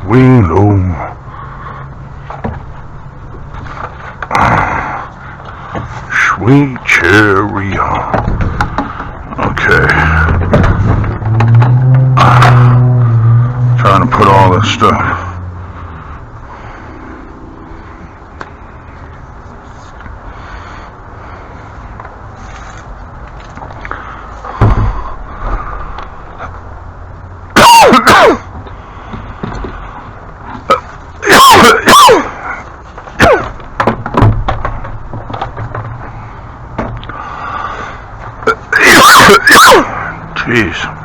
swing low. Sweet cherry. Okay. Trying to put all this stuff. Jeez.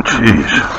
Jeez.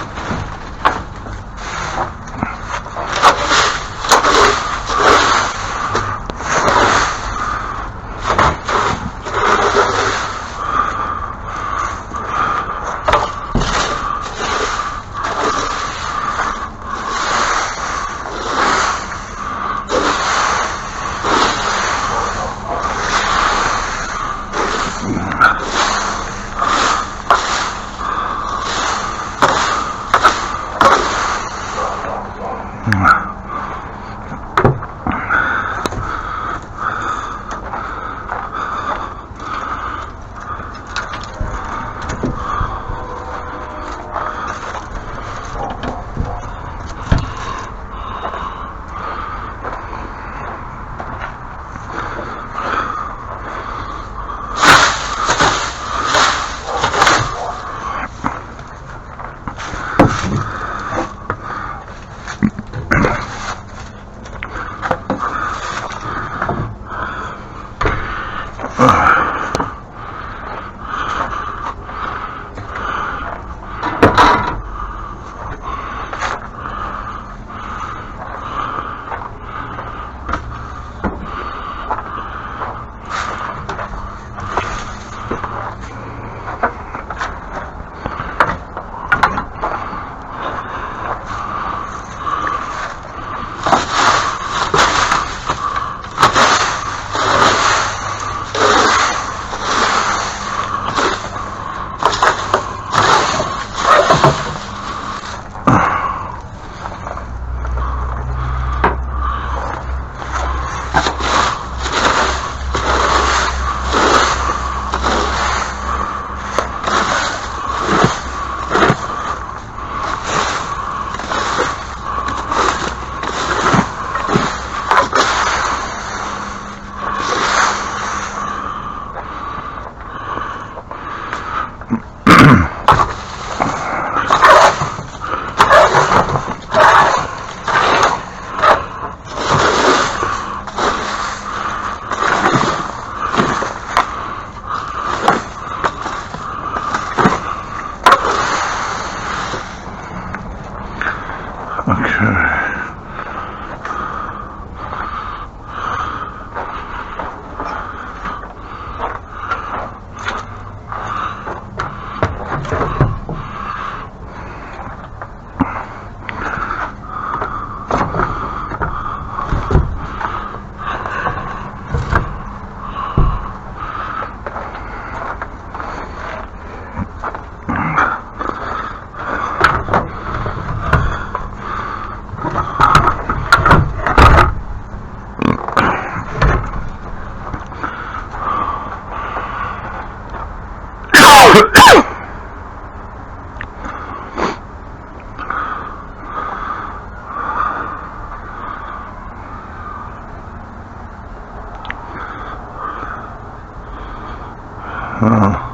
Not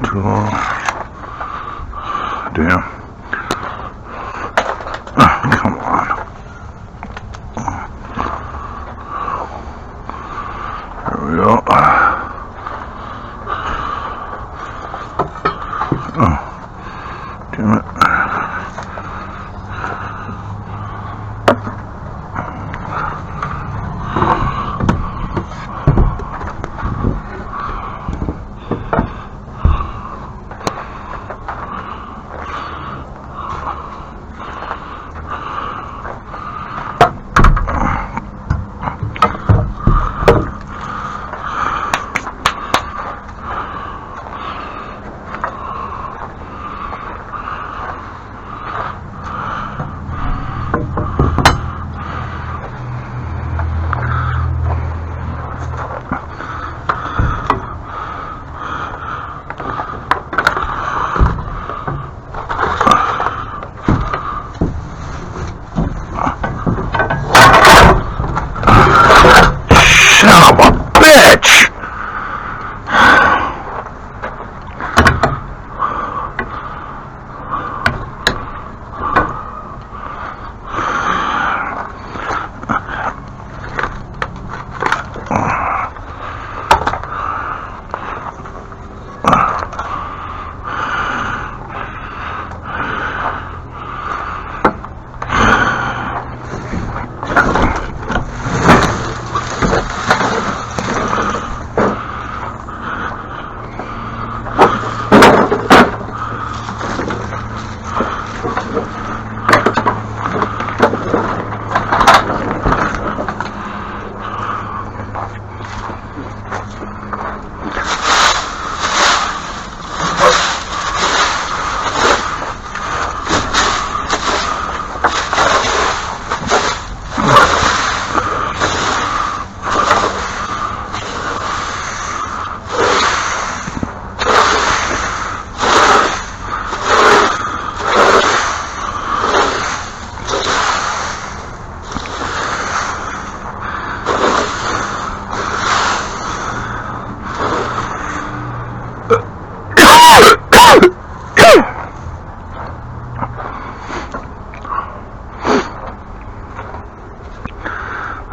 too long. Damn. Come on. There we go. Oh, damn it. Son of a bitch!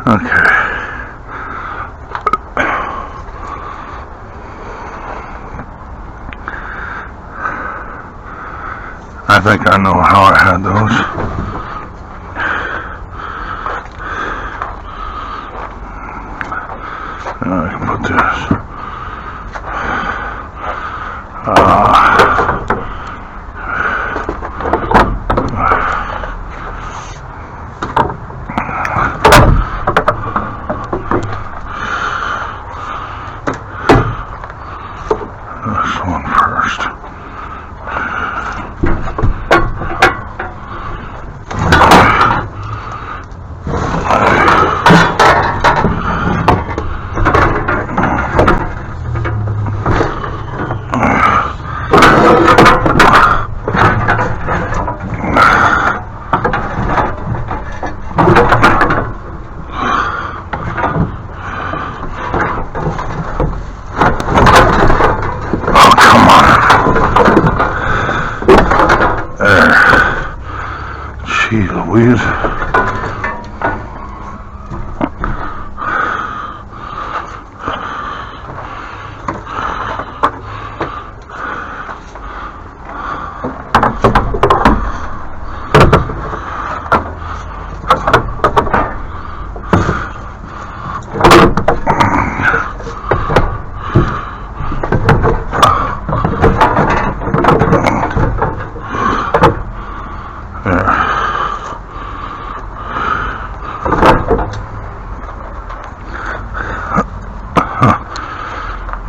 Okay. I think I know how I had those. Now I can put this. This one first. Jeez Louise.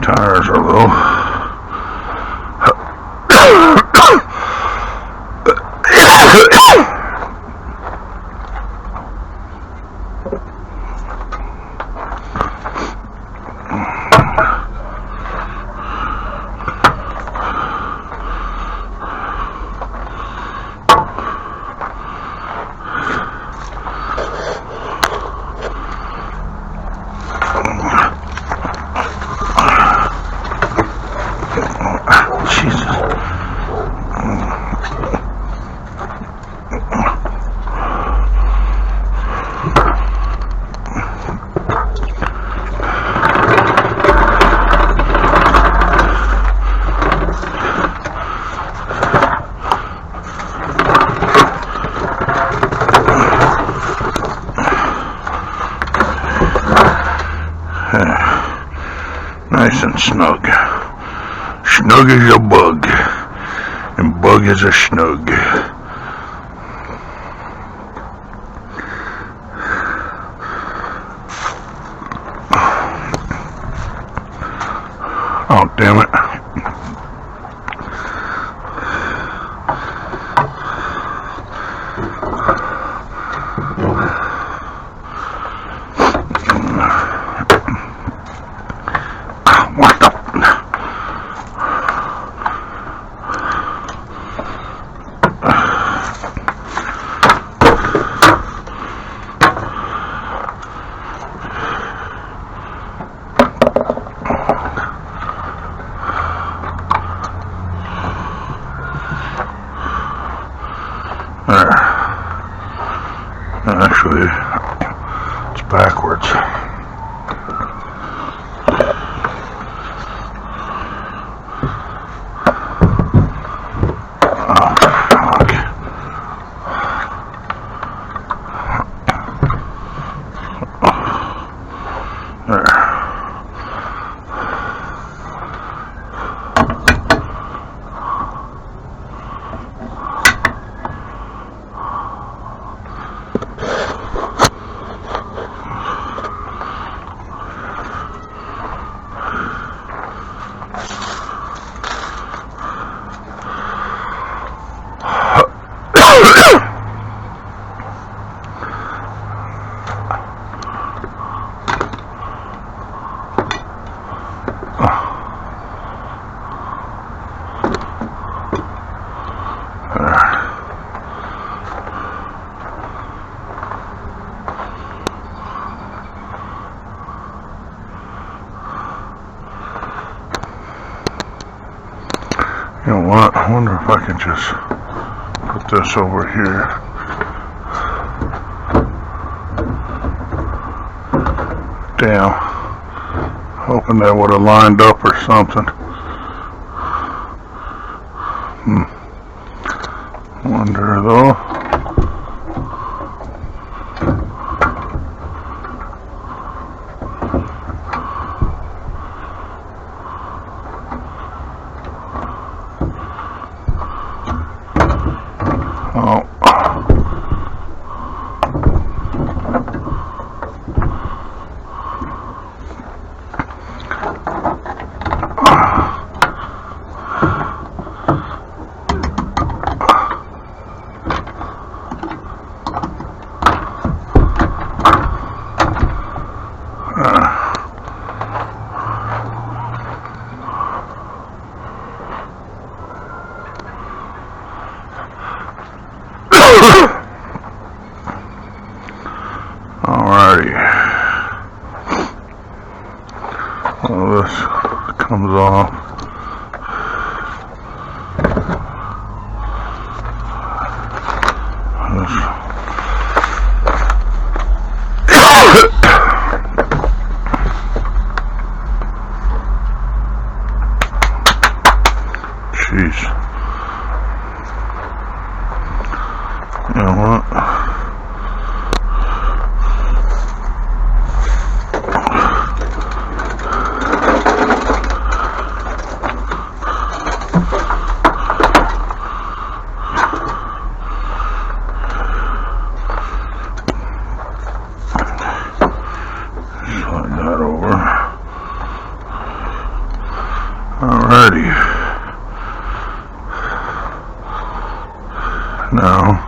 Tires are low. Nice and snug. Snug as a bug. And bug is a snug. Oh, damn it. What the? There. Actually, it's backwards. Oh, fuck. There. You know what? I wonder if I can just put this over here. Damn. Hoping that would have lined up or something. Wonder though. Oh. Alrighty. Well, this comes off. Jeez. You know what? Slide that over. Alrighty. Now,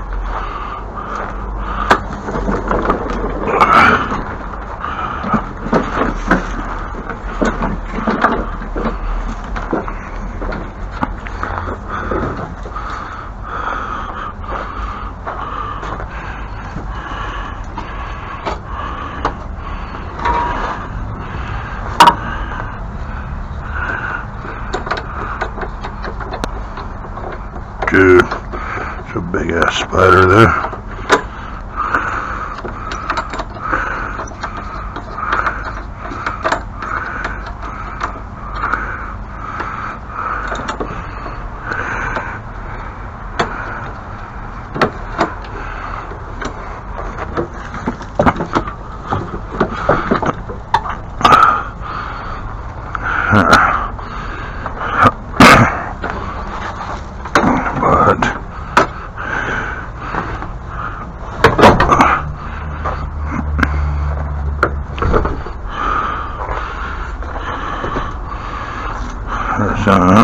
dude, it's a big ass spider there. there's that.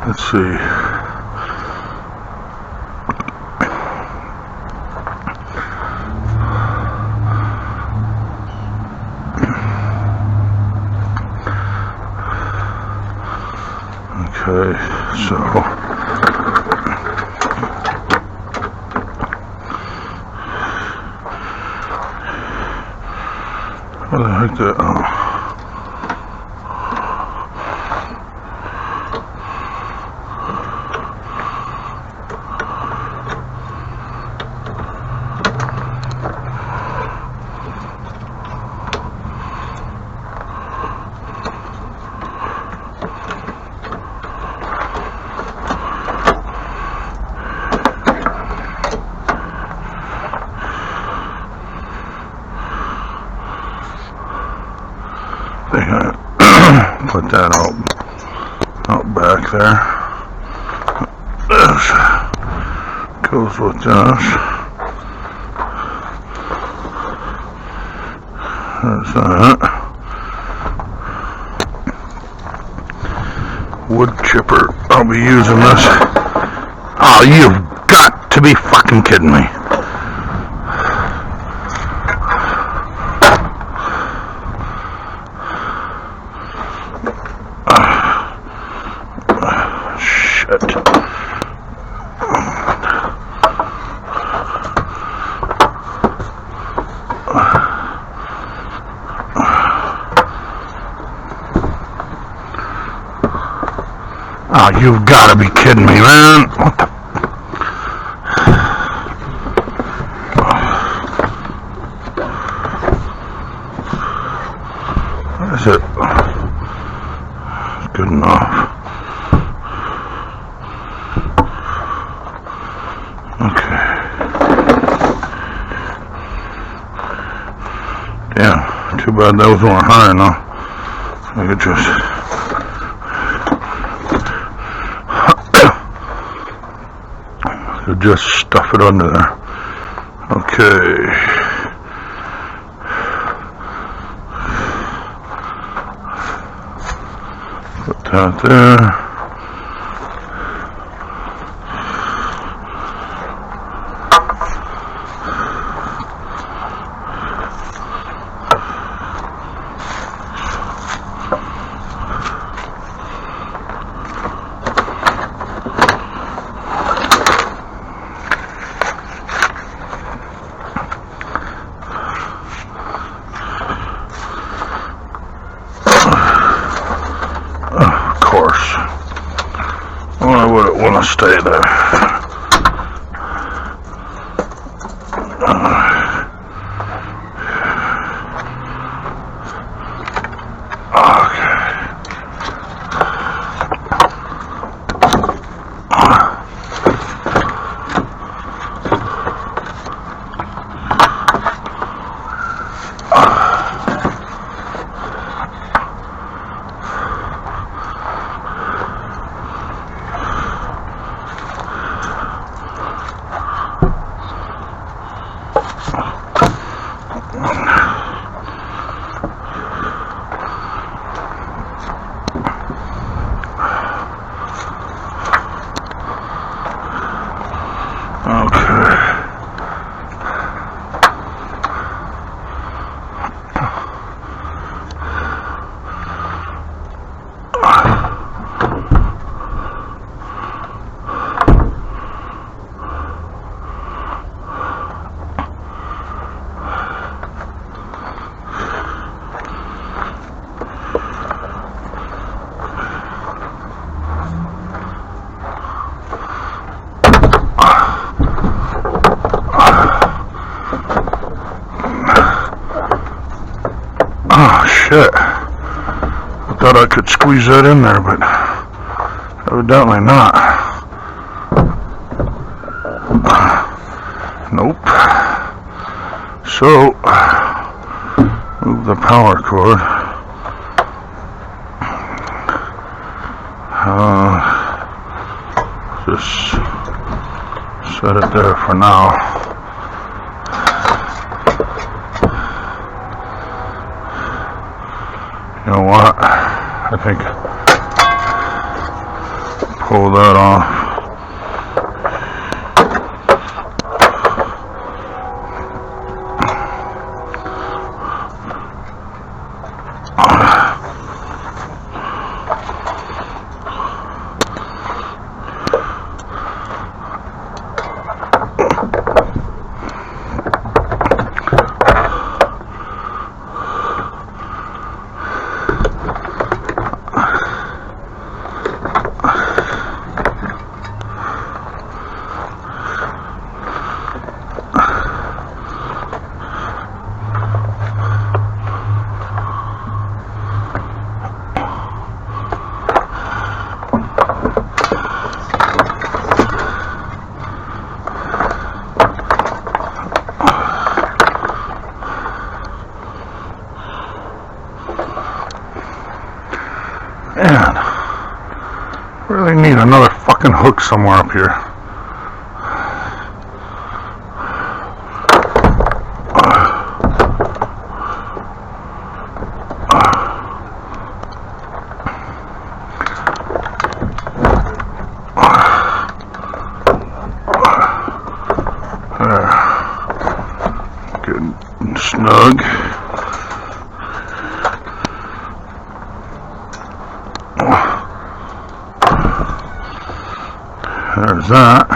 Let's see. Okay, so what the heck that? Oh. Put that out back there. This goes with this. There's that. Wood chipper. I'll be using this. Oh, you've got to be fucking kidding me. Oh, you've got to be kidding me, man. What the? What is it? It's good enough. Okay. Damn, too bad those weren't high enough. I could just... just stuff it under there. Okay. Put that there. I wouldn't want to stay there. shit. I thought I could squeeze that in there, but evidently not. Nope. So, move the power cord. Just set it there for now. You know what? I think pull that off. Man, really need another fucking hook somewhere up here. There. Good and snug. There's that.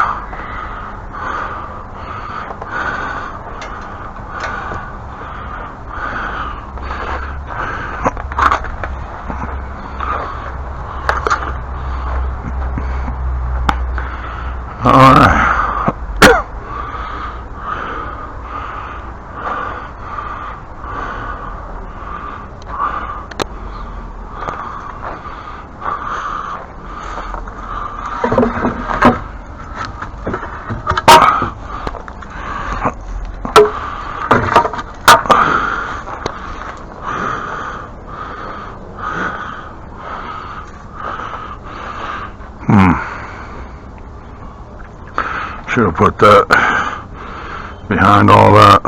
All right. Should have put that behind all that,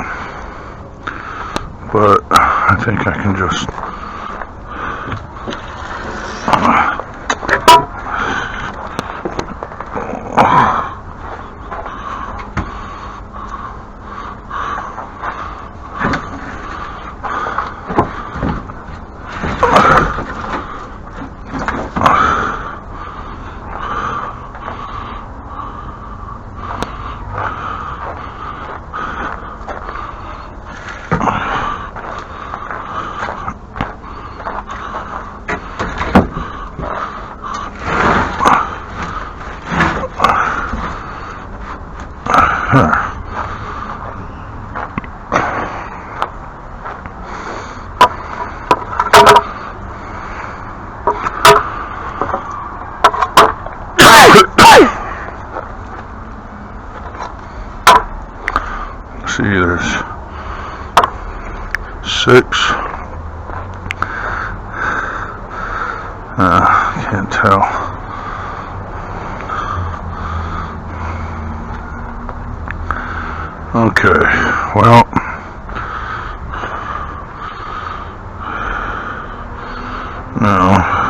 but I think I can just see, there's 6. Can't tell. Okay, well, now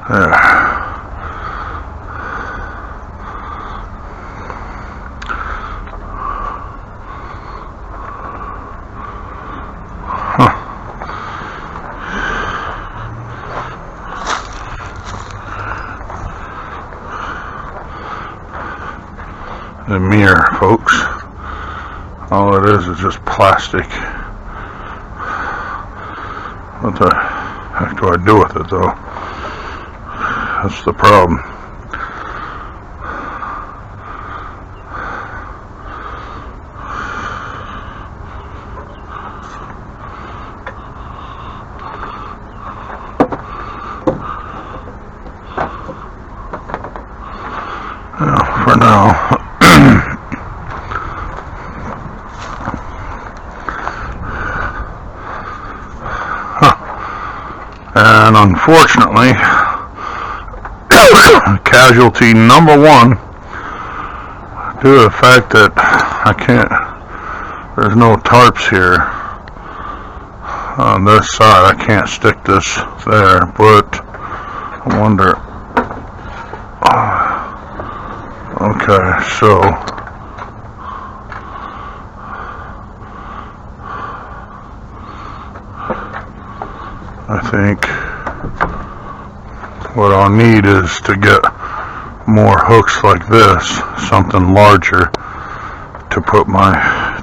there. the mirror, folks. All it is just plastic. What the heck do I do with it, though? That's the problem. For now. And unfortunately, casualty number one, due to the fact that I can't, there's no tarps here on this side, I can't stick this there, but I wonder. Okay, so I think what I'll need is to get more hooks like this, something larger to put my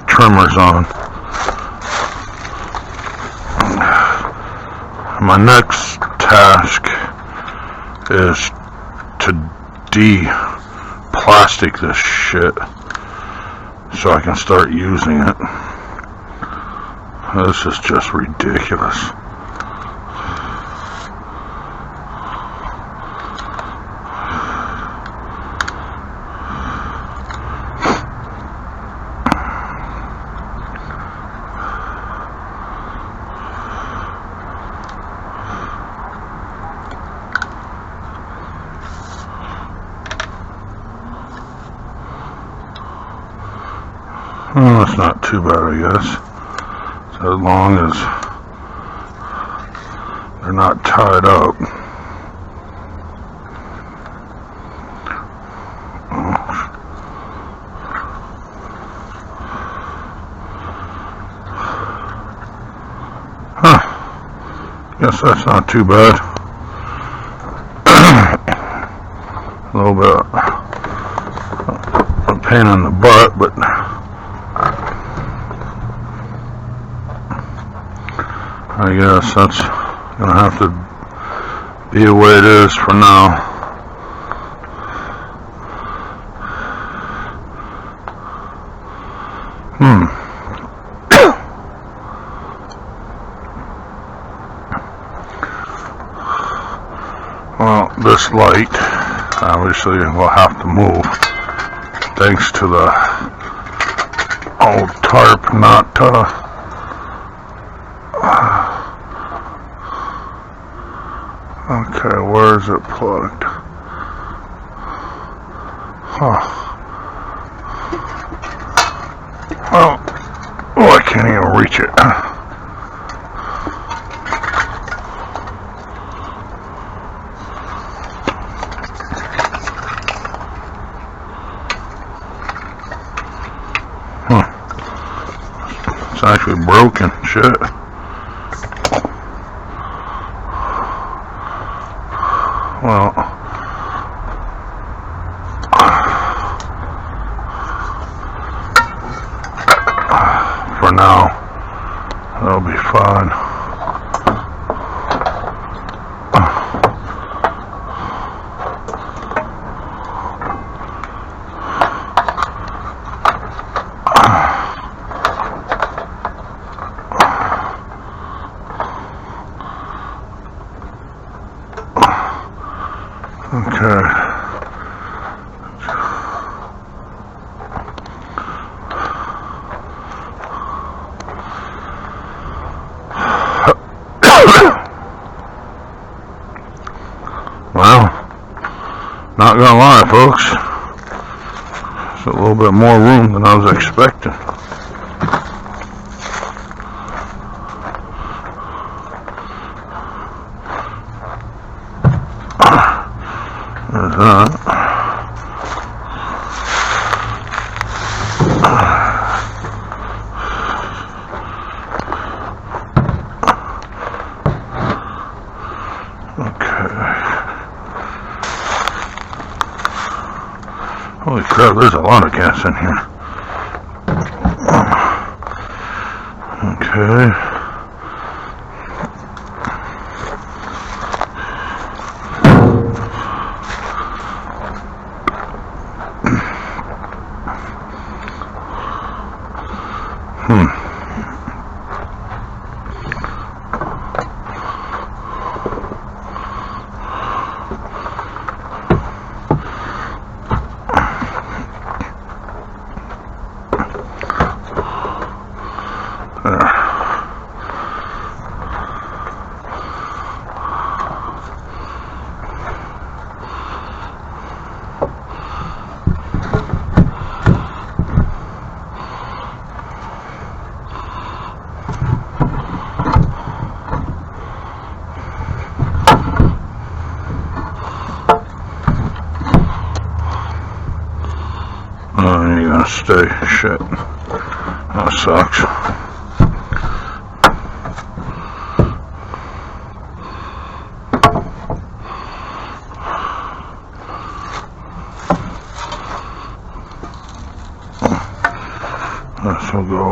trimmers on. My next task is to de-plastic this shit so I can start using it. This is just ridiculous. Well, it's not too bad, I guess. So as long as they're not tied up. Guess that's not too bad. A little bit of a pain in the butt, but I guess that's gonna have to be the way it is for now. Well, this light obviously will have to move thanks to the old tarp not okay, where is it plugged? Oh, I can't even reach it. It's actually broken. Shit. Well, for now, that'll be fine. Okay. Well, not gonna lie, folks. It's a little bit more room than I was expecting. There's that. Holy crap, there's a lot of gas in here. Okay. You're gonna stay. Shit. That sucks. This will go.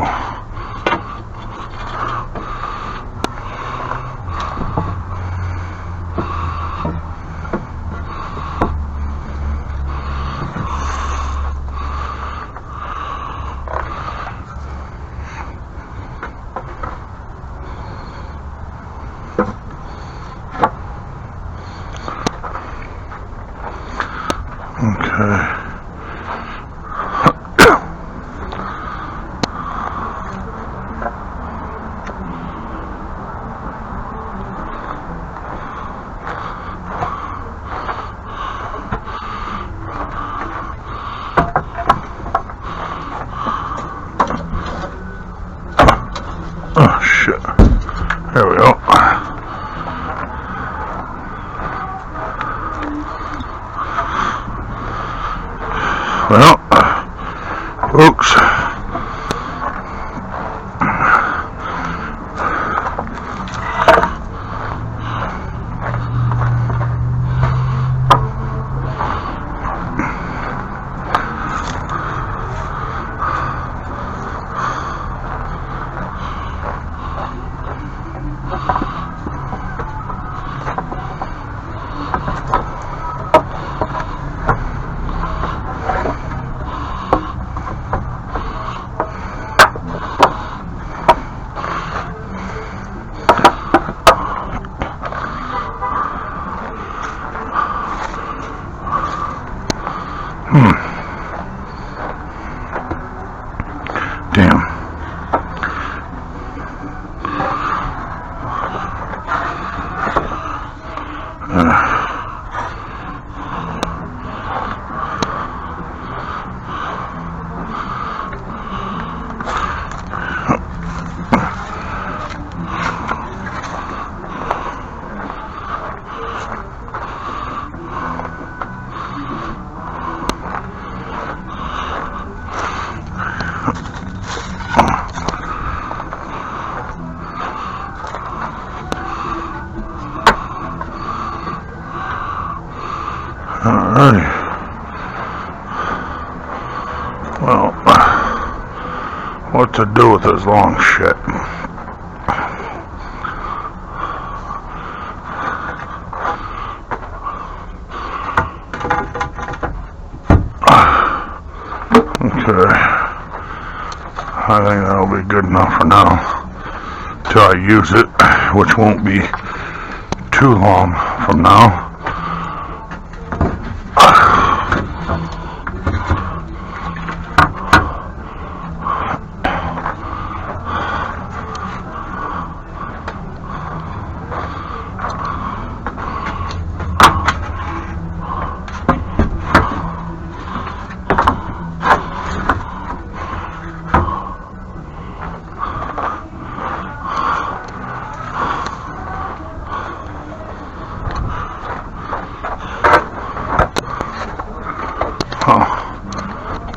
Okay. Oh shit. There we go. Well, folks, damn. Alrighty. Well, what to do with this long shit? Okay. I think that'll be good enough for now. Till I use it, which won't be too long from now.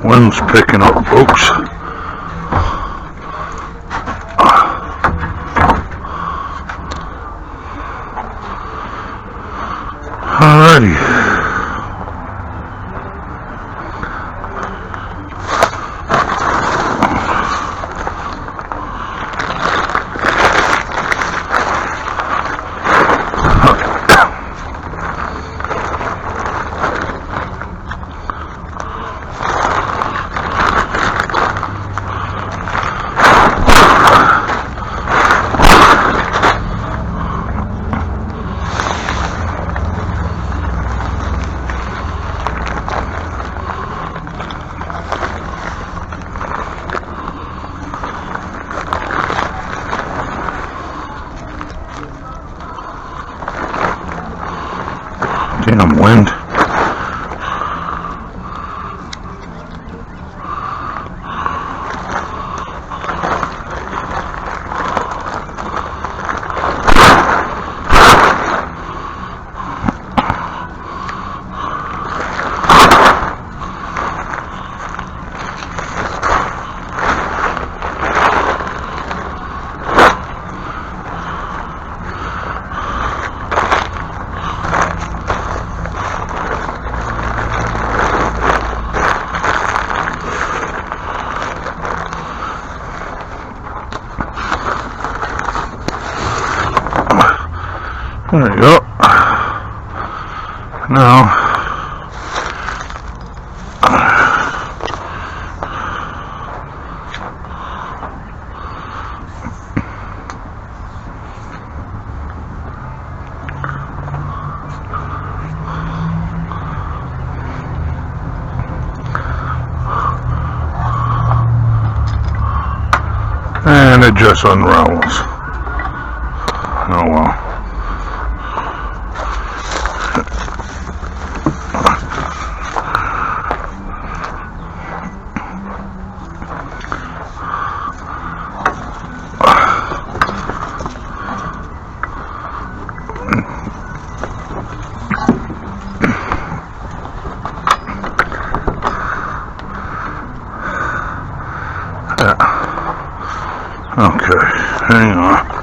Wind's picking up, folks. Alrighty. Damn wind. There you go. Now, and it just unravels. Oh well. Okay, hang on.